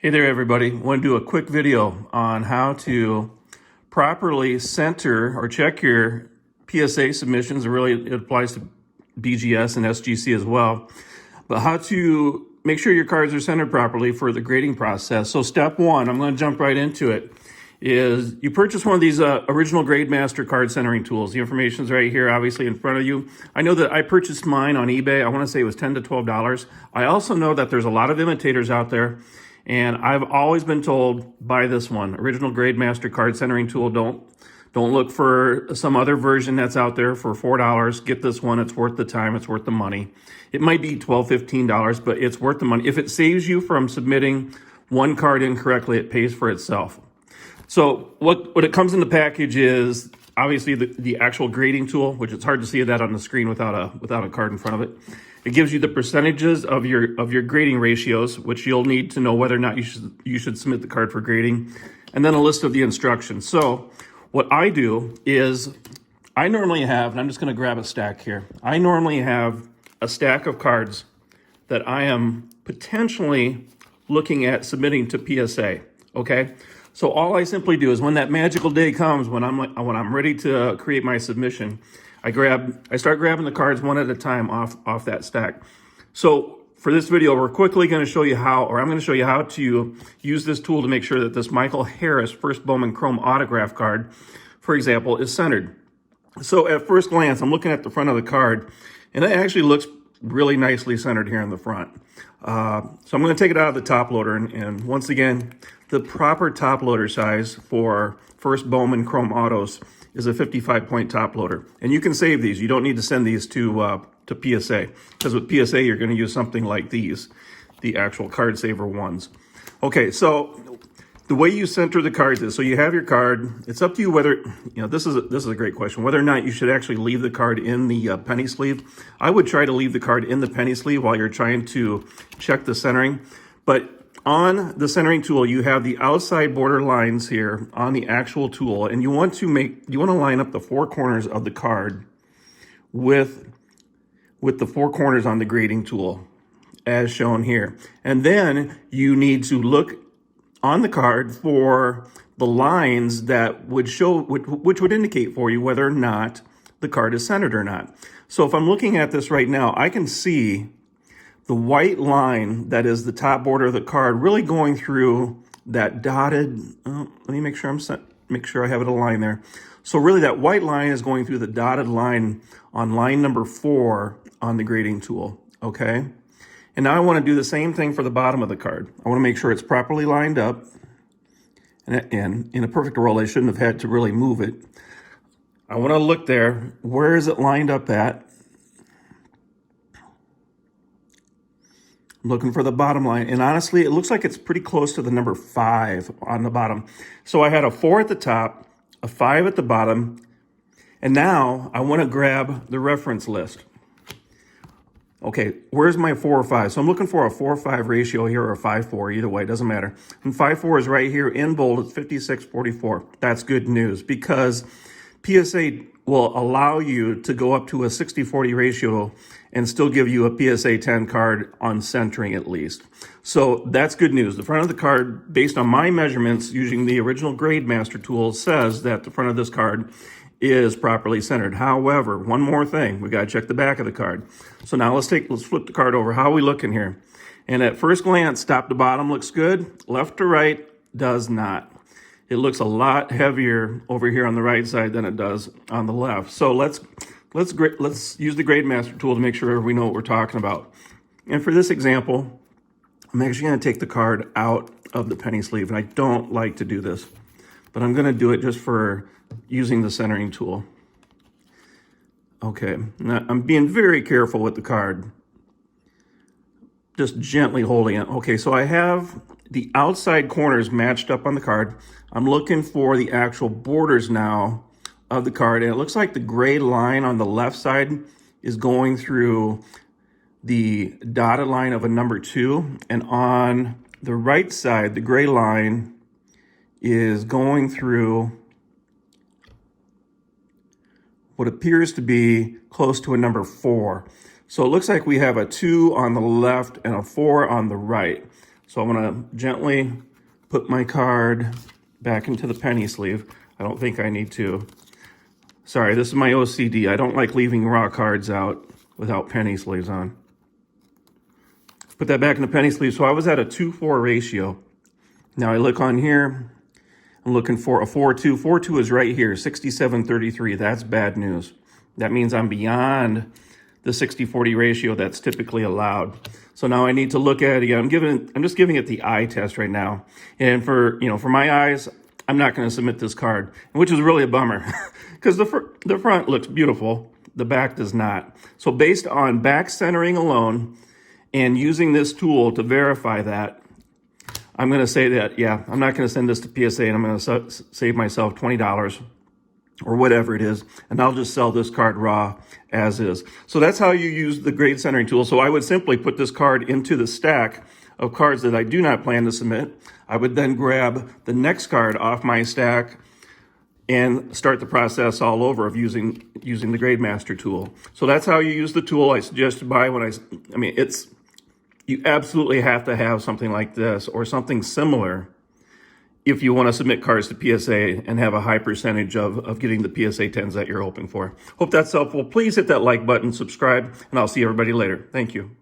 Hey there, everybody. I want to do a quick video on how to properly center or check your PSA submissions. Really, it applies to BGS and SGC as well. But how to make sure your cards are centered properly for the grading process. So step one, I'm going to jump right into it, is you purchase one of these original GradeMaster card centering tools. The information is right here, obviously, in front of you. I know that I purchased mine on eBay. I want to say it was $10 to $12. I also know that there's a lot of imitators out there. And I've always been told, buy this one, original GradeMaster card centering tool. Don't look for some other version that's out there for $4. Get this one. It's worth the time. It's worth the money. It might be $12, $15, but it's worth the money. If it saves you from submitting one card incorrectly, it pays for itself. So what it comes in the package is obviously the actual grading tool, which it's hard to see that on the screen without a card in front of it. It gives you the percentages of your grading ratios, which you'll need to know whether or not you should submit the card for grading, and then a list of the instructions. So what I do is I normally have, and I'm just going to grab a stack here. I normally have a stack of cards that I am potentially looking at submitting to PSA. Okay. So all I simply do is when that magical day comes, when I'm ready to create my submission, I start grabbing the cards one at a time off that stack. So for this video, we're quickly going to show you how to use this tool to make sure that this Michael Harris First Bowman Chrome autograph card, for example, is centered. So at first glance, I'm looking at the front of the card, and it actually looks really nicely centered here in the front. So I'm going to take it out of the top loader, and once again, the proper top loader size for First Bowman Chrome Autos is a 55-point top loader. And you can save these. You don't need to send these to PSA, because with PSA, you're going to use something like these, the actual card saver ones. Okay, so the way you center the cards is, so you have your card. It's up to you whether, this is a great question, whether or not you should actually leave the card in the penny sleeve. I would try to leave the card in the penny sleeve while you're trying to check the centering. But on the centering tool, you have the outside border lines here on the actual tool, and you want to line up the four corners of the card with the four corners on the grading tool, as shown here. And then you need to look on the card for the lines that would show, which would indicate for you whether or not the card is centered or not. So if I'm looking at this right now, I can see the white line that is the top border of the card really going through that dotted, let me make sure I have it aligned there. So really that white line is going through the dotted line on line number 4 on the grading tool, okay? And now I want to do the same thing for the bottom of the card. I want to make sure it's properly lined up. And in a perfect world, I shouldn't have had to really move it. I want to look there. Where is it lined up at? I'm looking for the bottom line. And honestly, it looks like it's pretty close to the number 5 on the bottom. So I had a 4 at the top, a 5 at the bottom. And now I want to grab the reference list. Okay, where's my 4 or 5? So I'm looking for a 4-5 ratio here, or a 5-4, either way, it doesn't matter. And 5-4 is right here in bold, it's 56-44. That's good news, because PSA will allow you to go up to a 60-40 ratio and still give you a PSA 10 card on centering at least. So that's good news. The front of the card, based on my measurements using the original GradeMaster tool, says that the front of this card is properly centered. However, one more thing, we got to check the back of the card. So now let's flip the card over. How are we looking here? And at first glance, top to bottom looks good. Left to right does not. It looks a lot heavier over here on the right side than it does on the left. So let's use the GradeMaster tool to make sure we know what we're talking about. And for this example, I'm actually going to take the card out of the penny sleeve, and I don't like to do this, but I'm going to do it just for using the centering tool. Okay, now I'm being very careful with the card, just gently holding it. Okay, so I have the outside corners matched up on the card. I'm looking for the actual borders now of the card, and it looks like the gray line on the left side is going through the dotted line of a number 2, and on the right side, the gray line is going through what appears to be close to a number 4. So it looks like we have a 2 on the left and a 4 on the right. So I'm going to gently put my card back into the penny sleeve. I don't think I need to. Sorry, this is my OCD. I don't like leaving raw cards out without penny sleeves on. Put that back in the penny sleeve. So I was at a 2-4 ratio. Now I look on here. I'm looking for a 4-2. 4-2 is right here, 67-33. That's bad news. That means I'm beyond the 60-40 ratio that's typically allowed. So now I need to look at it again. I'm just giving it the eye test right now. And for my eyes, I'm not going to submit this card, which is really a bummer because the front looks beautiful. The back does not. So based on back centering alone and using this tool to verify that, I'm going to say that, yeah, I'm not going to send this to PSA and I'm going to save myself $20 or whatever it is, and I'll just sell this card raw as is. So that's how you use the grade centering tool. So I would simply put this card into the stack of cards that I do not plan to submit. I would then grab the next card off my stack and start the process all over of using the GradeMaster tool. So that's how you use the tool. I suggest you buy you absolutely have to have something like this or something similar if you want to submit cards to PSA and have a high percentage of getting the PSA 10s that you're hoping for. Hope that's helpful. Please hit that like button, subscribe, and I'll see everybody later. Thank you.